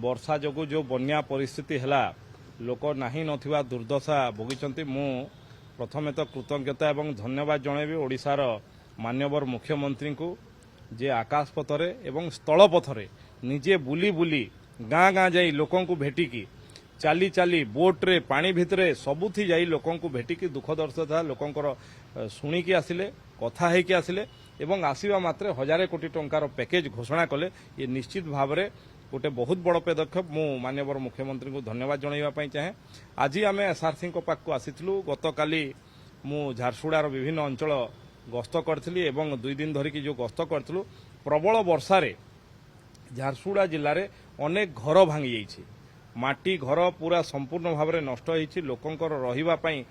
वर्षा जोगु जो बन्या परिस्थिति है लोक नहीं नथिबा दुर्दशा भोगी मु प्रथमे तो कृतज्ञता एवं धन्यवाद जनइबी ओडिशार माननीय मुख्यमंत्री को जे आकाश पथरे एवं स्थल पथरे निजे बुली बुली गाँ गाँ जाई लोकों को भेटिकी चाली चाली बोट्रे पानी भितरे सबुथी जाई लोकों को भेटिकी दुख दर्शा लोकंकर शुणिकी आसिले कथा हेकी आसिले एवं आसीबा मात्रे 1000 कोटी टंकार पैकेज घोषणा कले ये निश्चित भाव में गोटे बहुत बड़ पदक्षेप मु माननीय मुख्यमंत्री को धन्यवाद जनइबा चाहे। आज आम एसआरसी पाखक आसीलु गतकाली मु झारसुगुड़ार विभिन्न अंचल गस्त करी एवं 2 दिन धरिकी जो गस्त करूँ प्रबल वर्षारे झारसुगुड़ा जिले में अनेक घर भांगी जाइए माटी घर पूरा संपूर्ण भाव में नष्ट होती लोकंकर रहिबापई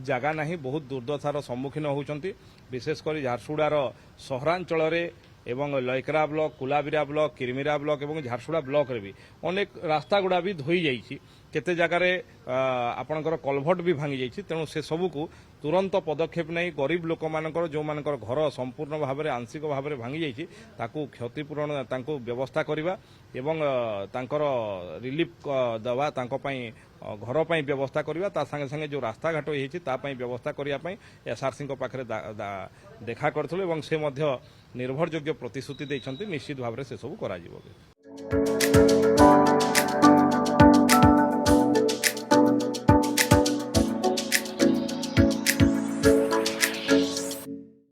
जगह नहीं बहुत दुर्दशार सम्मुखीन होती विशेषकर झारसुगुड़ार सहरांचल एवं लयकरा ब्लॉक कुलाबिरा ब्लॉक किरमिरा ब्लॉक एवं झारसुगुड़ा ब्लॉक रे भी अनेक रास्ता गुड़ा भी धोई जाइए केते जगार आपणकर कलभट भी भांगी जाइए तेणु से सबको तुरंत पदक्षेप नहीं गरीब लोक मानकर जो मानकर घर संपूर्ण भाव में आंशिक भाव में भांगी जाइए ताकू क्षतिपूरण तांको व्यवस्था करवा एवं तांकर रिलीफ दवा तांको पई घर पर व्यवस्था करवा ता संगे संगे जो रास्ता घाट होती व्यवस्था करने एसआरसी पाखे देखा करूँ से निर्भरयोग्य प्रतिश्रुति देते निश्चित भाव में से सब करा।